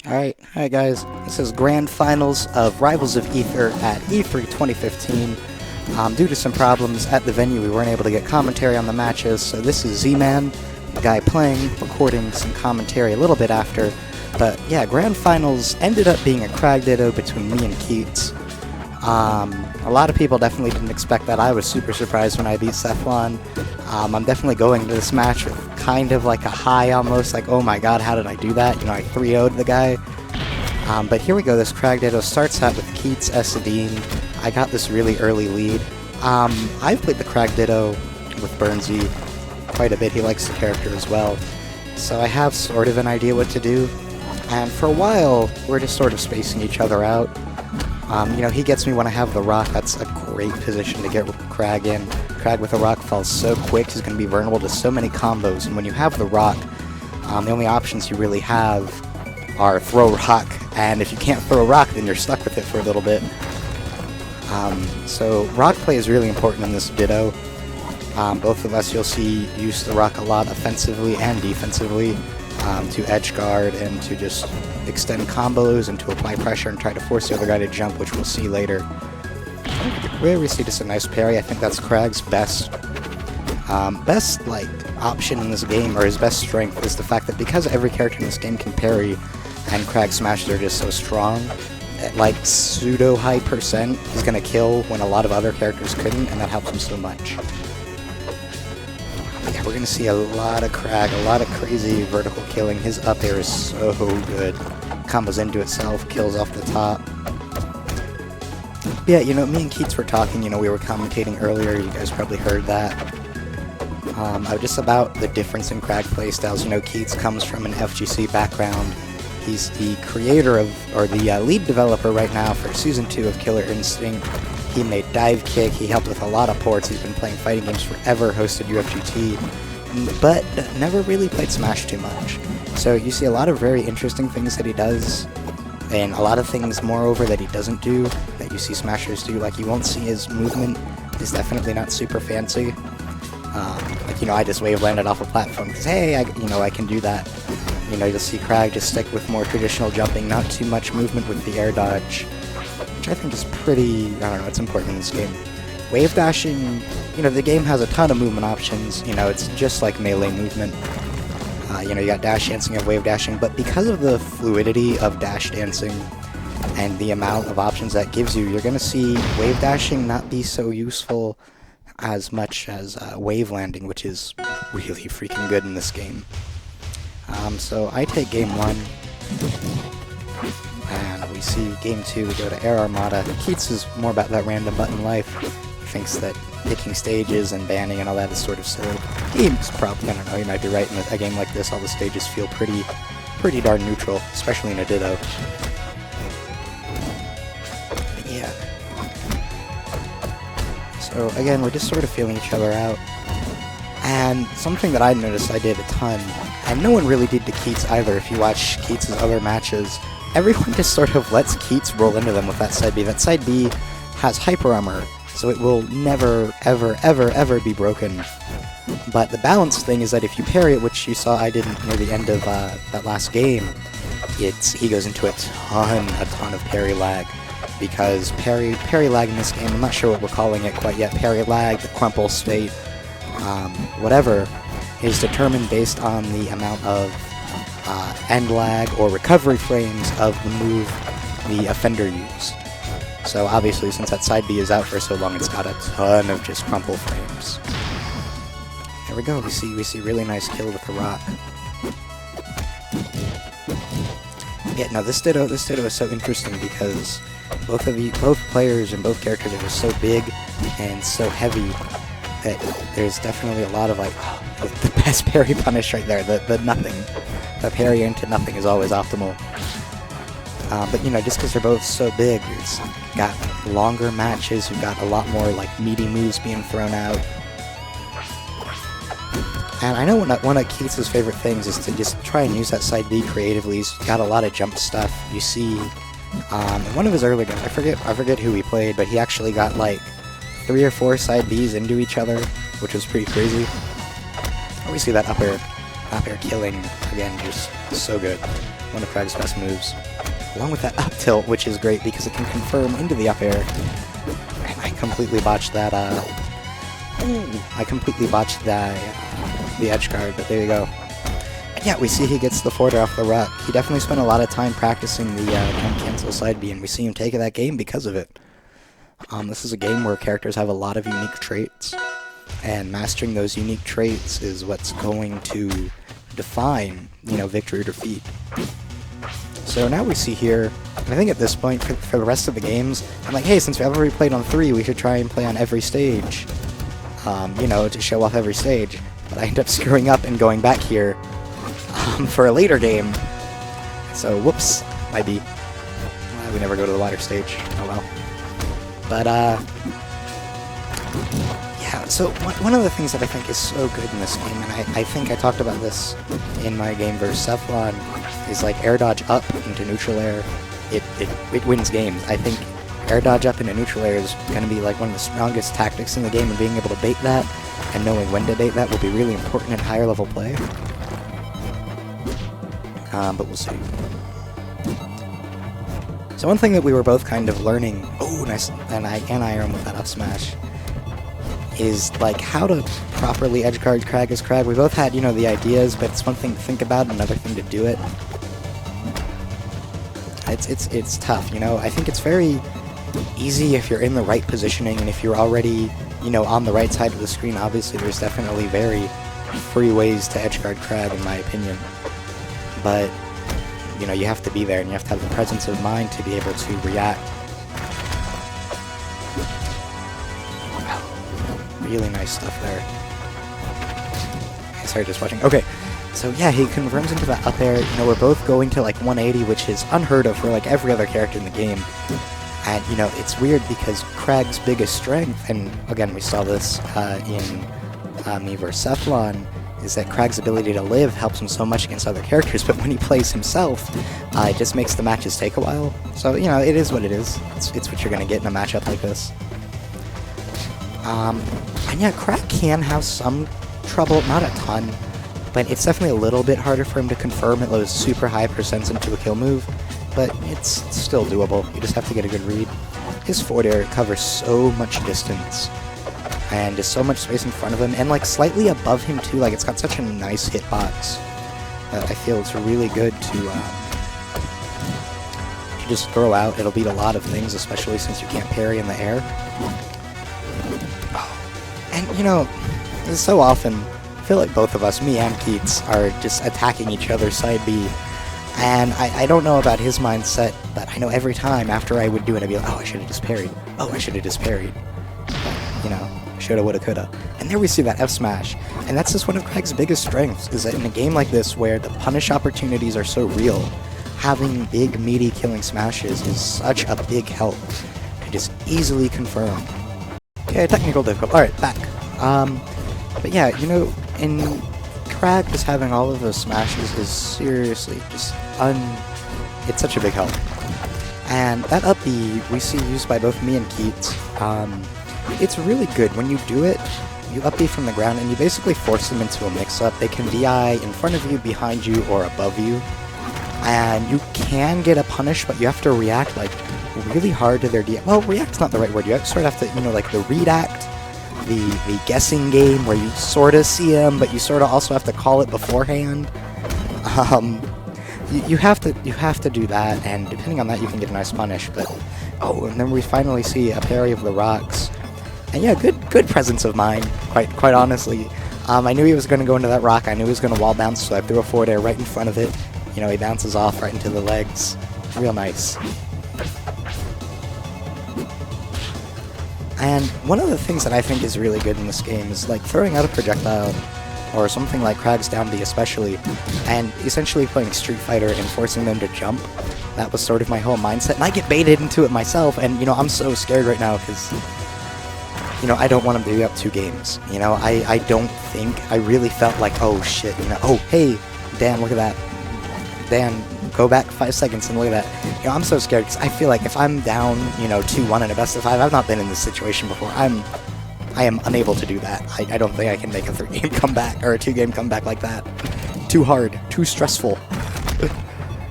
Alright guys, this is Grand Finals of Rivals of Aether at E3 2015. Due to some problems at the venue, we weren't able to get commentary on the matches, so this is Zman, the guy playing, recording some commentary a little bit after. But yeah, Grand Finals ended up being a Kragg Ditto between me and Keits. A lot of people definitely didn't expect that. I was super surprised when I beat Cephalon. I'm definitely going to this match with kind of like a high almost, like, oh my god, how did I do that? You know, I 3-0'd the guy. But here we go, this Kragg Ditto starts out with Keits, Escalating. I got this really early lead. I've played the Kragg Ditto with Burnsy quite a bit. He likes the character as well. So I have sort of an idea what to do. And for a while, we're just sort of spacing each other out. You know, he gets me when I have the rock. That's a great position to get Kragg in. Kragg with a rock falls so quick, he's going to be vulnerable to so many combos. And when you have the rock, the only options you really have are throw rock. And if you can't throw rock, then you're stuck with it for a little bit. So rock play is really important in this Ditto. Both of us, you'll see, use the rock a lot offensively and defensively. To edge guard and to just extend combos and to apply pressure and try to force the other guy to jump, which we'll see later. Where we see just a nice parry. I think that's Kragg's best like option in this game, or his best strength, is the fact that because every character in this game can parry and Kragg's smashes are just so strong, at like pseudo high percent, he's gonna kill when a lot of other characters couldn't, and that helps him so much. Yeah, we're gonna see a lot of Kragg, a lot of crazy vertical killing. His up air is so good. Combos into itself, kills off the top. Yeah, you know, me and Keits were talking, you know, we were commentating earlier, you guys probably heard that. Just about the difference in Kragg playstyles. You know, Keits comes from an FGC background. He's the creator of, or the lead developer right now for Season 2 of Killer Instinct. He made Dive Kick, he helped with a lot of ports, he's been playing fighting games forever, hosted UFGT, but never really played Smash too much. So you see a lot of very interesting things that he does, and a lot of things, moreover, that he doesn't do, that you see Smashers do. Like, you won't see his movement is definitely not super fancy. Like, you know, I just wave landed off a platform, because, hey, I can do that. You know, you'll see Kragg just stick with more traditional jumping, not too much movement with the air dodge, which I think is pretty, I don't know, it's important in this game. Wave dashing, you know, the game has a ton of movement options, you know, it's just like melee movement. You know, you got dash dancing and wave dashing, but because of the fluidity of dash dancing and the amount of options that gives you, you're going to see wave dashing not be so useful as much as wave landing, which is really freaking good in this game. So I take game 1. And we see game 2, we go to Air Armada. Keits is more about that random button life. He thinks that picking stages and banning and all that is sort of silly. He's probably, I don't know, he might be right. In a game like this, all the stages feel pretty darn neutral, especially in a Ditto. Yeah. So again, we're just sort of feeling each other out. And something that I noticed I did a ton, and no one really did to Keits either. If you watch Keits' other matches, everyone just sort of lets Keits roll into them with that side B. That side B has hyper armor, so it will never, ever, ever, ever be broken. But the balance thing is that if you parry it, which you saw I did near the end of that last game, he goes into a ton of parry lag. Because parry lag in this game, I'm not sure what we're calling it quite yet, parry lag, the crumple state, whatever, is determined based on the amount of end lag or recovery frames of the move the offender used. So obviously, since that side B is out for so long, it's got a ton of just crumple frames. There we go. We see really nice kill with the rock. Yeah, no, this Ditto is so interesting because both players and both characters are just so big and so heavy that there's definitely a lot of like, oh, the best parry punish right there, the nothing. The parry into nothing is always optimal. But you know, just because they're both so big, you've got longer matches, you've got a lot more like meaty moves being thrown out. And I know one of Keits' favorite things is to just try and use that side B creatively. He's got a lot of jump stuff. You see, in one of his earlier games, I forget who he played, but he actually got like 3 or 4 side Bs into each other, which was pretty crazy. We see that up air killing, again, just so good. one of Kragg's best moves. Along with that up tilt, which is great because it can confirm into the up air. And I completely botched that, the edge guard, but there you go. And yeah, we see he gets the forward off the rock. He definitely spent a lot of time practicing the jump cancel side B, and we see him take that game because of it. This is a game where characters have a lot of unique traits, and mastering those unique traits is what's going to define, victory or defeat. So now we see here, and I think at this point, for the rest of the games, I'm like, hey, since we've already played on 3, we should try and play on every stage, to show off every stage. But I end up screwing up and going back here for a later game. So, whoops, might be. We never go to the water stage. Oh well. But, yeah, so one of the things that I think is so good in this game, and I think I talked about this in my game versus Cephalon, is like air dodge up into neutral air. It wins games. I think air dodge up into neutral air is going to be like one of the strongest tactics in the game, and being able to bait that and knowing when to bait that will be really important in higher level play. But we'll see. So one thing that we were both kind of learning, nice, and I am with that up smash, is like how to properly edgeguard Kragg as Kragg. We both had, the ideas, but it's one thing to think about, another thing to do it. It's tough, I think it's very easy if you're in the right positioning, and if you're already, on the right side of the screen. Obviously, there's definitely very free ways to edgeguard Kragg, in my opinion. But, you have to be there, and you have to have the presence of mind to be able to react. Really nice stuff there. Sorry, just watching. Okay, so yeah, he confirms into that up air. We're both going to like 180, which is unheard of for like every other character in the game. And, it's weird because Kragg's biggest strength, and again, we saw this in me versus Cephalon, is that Kragg's ability to live helps him so much against other characters, but when he plays himself, it just makes the matches take a while. So, it is what it is. It's what you're going to get in a matchup like this. And yeah, Kragg can have some trouble, not a ton, but it's definitely a little bit harder for him to confirm at those super high percents into a kill move, but it's still doable. You just have to get a good read. His forward air covers so much distance, and there's so much space in front of him, and like slightly above him too. Like, it's got such a nice hitbox that I feel it's really good to just throw out. It'll beat a lot of things, especially since you can't parry in the air. And so often, I feel like both of us, me and Keits, are just attacking each other's side B. And I don't know about his mindset, but I know every time after I would do it, I'd be like, oh, I should have just parried. Oh, I should have just parried. Shoulda, woulda, coulda. And there we see that F smash. And that's just one of Kragg's biggest strengths, is that in a game like this where the punish opportunities are so real, having big, meaty killing smashes is such a big help to just easily confirm. Okay, technical difficulty. Alright, back. But yeah, in Kragg just having all of those smashes is seriously just it's such a big help. And that up B we see used by both me and Keits. It's really good. When you do it, you up B from the ground, and you basically force them into a mix-up. They can DI in front of you, behind you, or above you. And you can get a punish, but you have to react, like, really hard to their DI. Well, react's not the right word. You sort of have to, like, the read act, the guessing game, where you sort of see them, but you sort of also have to call it beforehand. You have to do that, and depending on that, you can get a nice punish. But and then we finally see a parry of the rocks. And yeah, good presence of mind, quite honestly. I knew he was going to go into that rock. I knew he was going to wall bounce, so I threw a forward air right in front of it. He bounces off right into the legs. Real nice. And one of the things that I think is really good in this game is like throwing out a projectile, or something like Kragg's down B especially, and essentially playing Street Fighter and forcing them to jump. That was sort of my whole mindset, and I get baited into it myself, and I'm so scared right now because I don't want him to be up 2 games. I don't think, I really felt like, oh shit, oh hey, Dan, look at that. Dan, go back 5 seconds and look at that. I'm so scared because I feel like if I'm down, 2-1 in a best of 5, I've not been in this situation before. I am unable to do that. I don't think I can make a 3-game comeback, or a 2-game comeback like that. Too hard, too stressful.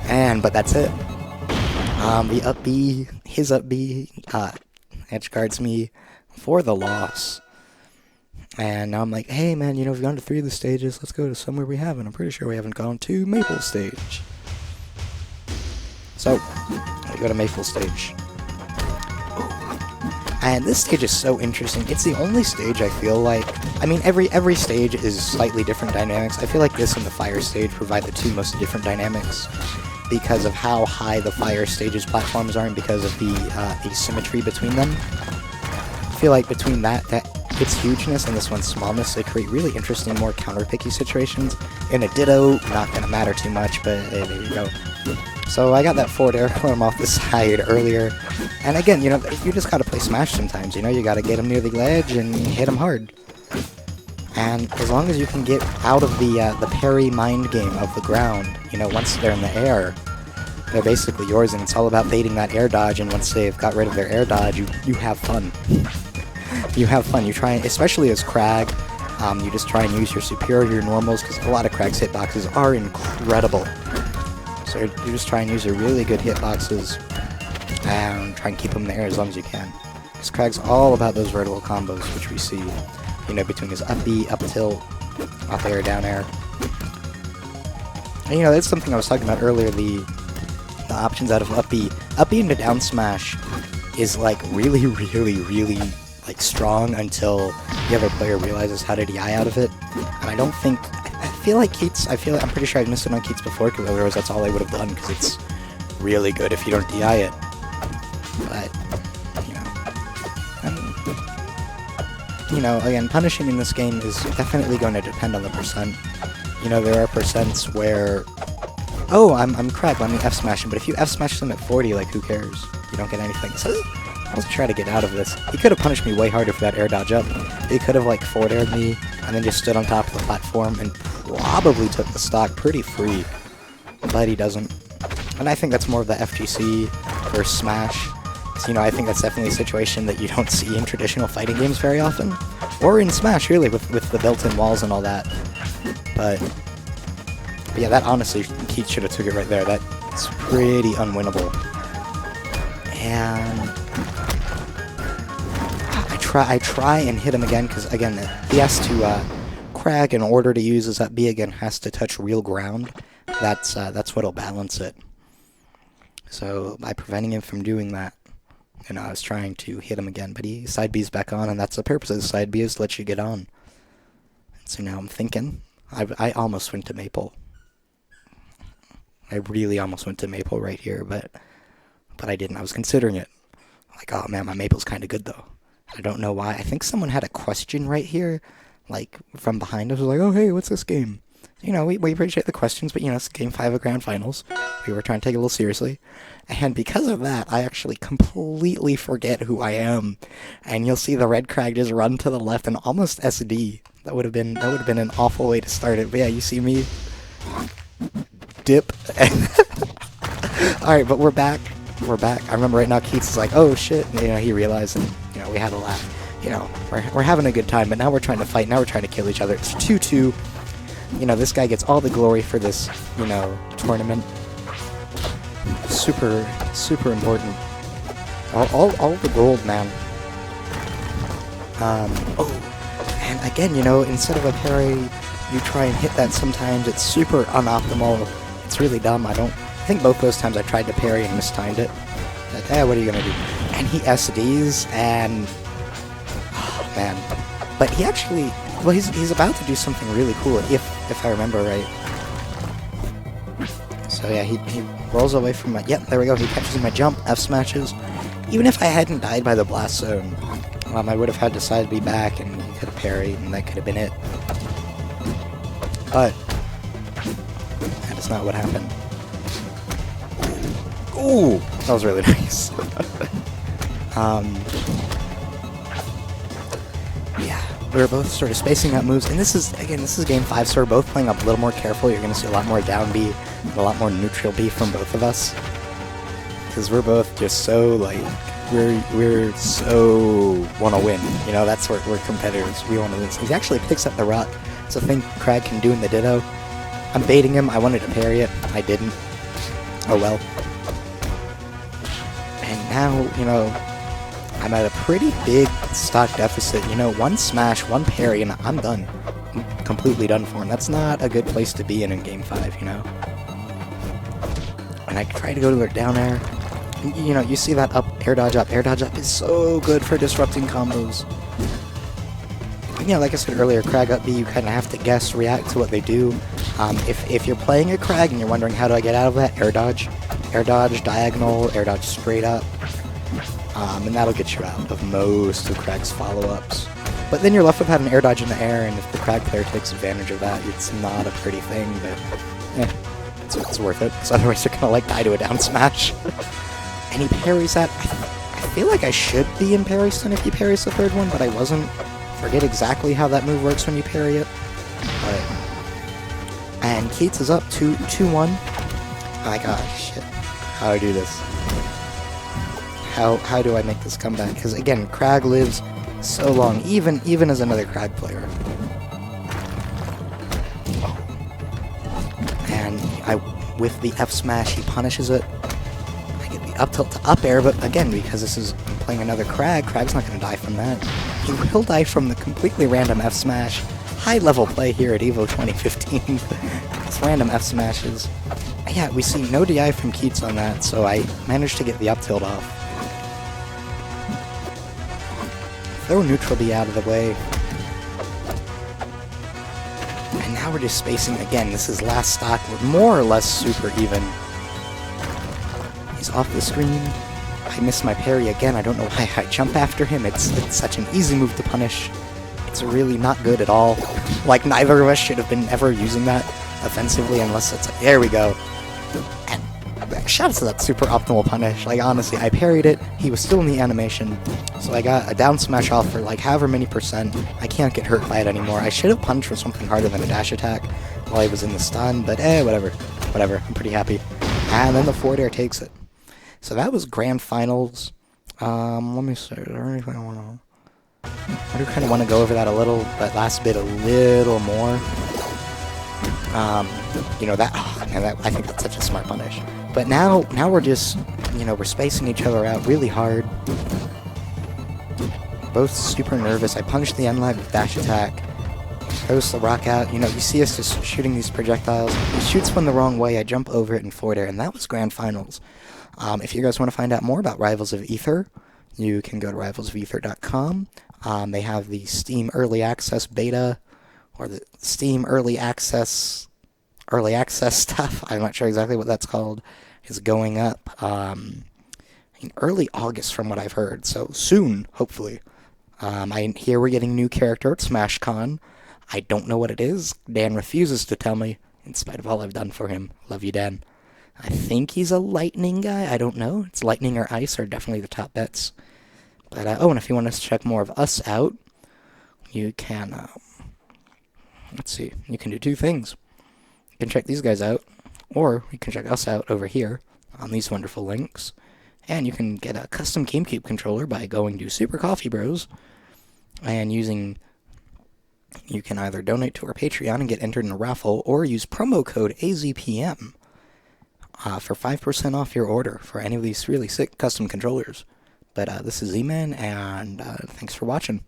But that's it. The up B, his up B, edge guards me for the loss. And now I'm like, hey man, you know, we've gone to 3 of the stages, let's go to somewhere we haven't. I'm pretty sure we haven't gone to Maple Stage. So, we go to Maple Stage. And this stage is so interesting. It's the only stage I feel like, I mean, every stage is slightly different dynamics. I feel like this and the fire stage provide the 2 most different dynamics because of how high the fire stage's platforms are and because of the asymmetry between them. I feel like between its hugeness and this one's smallness, they create really interesting, more counterpicky situations. In a Ditto, not gonna matter too much, but hey, there you go. So I got that forward air climb off the side earlier, and again, you know, you just gotta play Smash sometimes, you know, you gotta get them near the ledge and hit them hard. And as long as you can get out of the parry mind game of the ground, you know, once they're in the air, they're basically yours, and it's all about baiting that air dodge, and once they've got rid of their air dodge, you have fun. You have fun, you try, especially as Kragg, you just try and use your superior, your normals, because a lot of Kragg's hitboxes are incredible. So you just try and use your really good hitboxes, and try and keep them in the air as long as you can. Because Kragg's all about those vertical combos, which we see, you know, between his up B, up tilt, up air, down air. And you know, that's something I was talking about earlier, the options out of up B. Up B into down smash is like really, like strong until the other player realizes how to DI out of it. And I don't think, I feel like Keits, I'm pretty sure I've missed it on Keits before, because otherwise that's all I would have done, because it's really good if you don't DI it. But, you know, again, punishing in this game is definitely going to depend on the percent. You know, there are percents where, oh, I'm Kragg, let me F-smash him, but if you F-smash them at 40, like, who cares? You don't get anything. So, let's try to get out of this. He could have punished me way harder for that air dodge up. He could have, like, forward aired me, and then just stood on top of the platform, and probably took the stock pretty free. But he doesn't. And I think that's more of the FGC versus Smash. So, you know, I think that's definitely a situation that you don't see in traditional fighting games very often. Or in Smash, really, with the built-in walls and all that. But yeah, that honestly, Keits should have took it right there. That's pretty unwinnable. And I try and hit him again, because again, he has to, Kragg, in order to use his up B again, has to touch real ground. That's what'll balance it. So, by preventing him from doing that, you know, I was trying to hit him again, but he side B's back on, and that's the purpose of the side B, is to let you get on. So now I'm thinking, I almost went to Maple. I really almost went to Maple right here, but I didn't. I was considering it. Like, oh man, my Maple's kind of good though. I don't know why. I think someone had a question right here, like, from behind us, was like, oh hey, what's this game? You know, we appreciate the questions, but you know, it's Game 5 of Grand Finals. We were trying to take it a little seriously. And because of that, I actually completely forget who I am. And you'll see the red Kragg just run to the left and almost SD. That would have been an awful way to start it. But yeah, you see me dip. Alright, but we're back. We're back. I remember right now Keits is like, oh shit, you know, he realized, and you know, we had a laugh. You know, we're having a good time, but now we're trying to fight, now we're trying to kill each other. It's 2-2. You know, this guy gets all the glory for this, you know, tournament. Super, super important. All the gold, man. Oh, and again, you know, instead of a parry, you try and hit that sometimes. It's super unoptimal. It's really dumb. I think both those times I tried to parry and mistimed it. Like, what are you gonna do? And he SDs, and oh man. But he actually, well, he's about to do something really cool, if I remember right. So yeah, he rolls away from my, yep, there we go, he catches my jump, F-smashes. Even if I hadn't died by the blast zone, I would have had to side B back, and he could have parried, and that could have been it. But that is not what happened. Ooh, that was really nice. Yeah, we were both sort of spacing out moves, and this is Game 5, so we're both playing up a little more careful. You're going to see a lot more down B, and a lot more neutral B from both of us. Because we're both just so, like, we're so want to win. You know, that's where we're competitors. We want to win. So he actually picks up the rock. It's a thing Kragg can do in the Ditto. I'm baiting him. I wanted to parry it. I didn't. Oh well. And now, you know, I'm at a pretty big stock deficit. You know, one smash, one parry, and I'm done. I'm completely done for him. That's not a good place to be in Game 5, you know? And I try to go to their down air. You know, you see that air dodge up. Air dodge up is so good for disrupting combos. You know, like I said earlier, Kragg up B, you kind of have to guess, react to what they do. If you're playing a Kragg and you're wondering how do I get out of that, air dodge, diagonal, air dodge straight up, and that'll get you out of most of Kragg's follow-ups. But then you're left with having an air dodge in the air, and if the Kragg player takes advantage of that, it's not a pretty thing, but it's worth it, because otherwise you're gonna like die to a down smash. And he parries that. I feel like I should be in parry stun if he parries the third one, but I wasn't. Forget exactly how that move works when you parry it. But, and Keits is up 2-1. My gosh, shit. How do I do this? How do I make this comeback? Because again, Kragg lives so long, even as another Kragg player. And with the F smash, he punishes it. I get the up tilt to up air, but again, because this is playing another Kragg, Kragg's not going to die from that. He will die from the completely random F smash. High level play here at EVO 2015. It's random F smashes. Yeah, we see no DI from Keits on that, so I managed to get the up tilt off. Throw neutral B out of the way. And now we're just spacing again. This is last stock. We're more or less super even. He's off the screen. I missed my parry again. I don't know why I jump after him. It's such an easy move to punish. It's really not good at all. Like, neither of us should have been ever using that offensively unless it's like, there we go. And shout out to that super optimal punish. Like, honestly, I parried it. He was still in the animation. So I got a down smash off for like however many percent. I can't get hurt by it anymore. I should have punched with something harder than a dash attack while he was in the stun, but whatever. Whatever. I'm pretty happy. And then the forward air takes it. So that was grand finals. Let me see. Is there anything I want to... I do kind of want to go over that a little, that last bit a little more. You know, that... Oh, man, I think that's such a smart punish. But now we're just... You know, we're spacing each other out really hard. Both super nervous. I punched the end lag with dash attack. Throws the rock out. You know, you see us just shooting these projectiles. He shoots one the wrong way. I jump over it in forward air, and that was grand finals. If you guys want to find out more about Rivals of Aether, you can go to rivalsofether.com. They have the Steam Early Access beta, or the Steam Early Access stuff. I'm not sure exactly what that's called. Is going up in early August from what I've heard. So soon, hopefully. I hear we're getting a new character at SmashCon. I don't know what it is. Dan refuses to tell me, in spite of all I've done for him. Love you, Dan. I think he's a lightning guy. I don't know. It's lightning or ice are definitely the top bets. But, and if you want to check more of us out, you can, let's see. You can do two things. You can check these guys out, or you can check us out over here on these wonderful links. And you can get a custom GameCube controller by going to Super Coffee Bros. And you can either donate to our Patreon and get entered in a raffle, or use promo code AZPM. For 5% off your order for any of these really sick custom controllers. But this is Zman, and thanks for watching.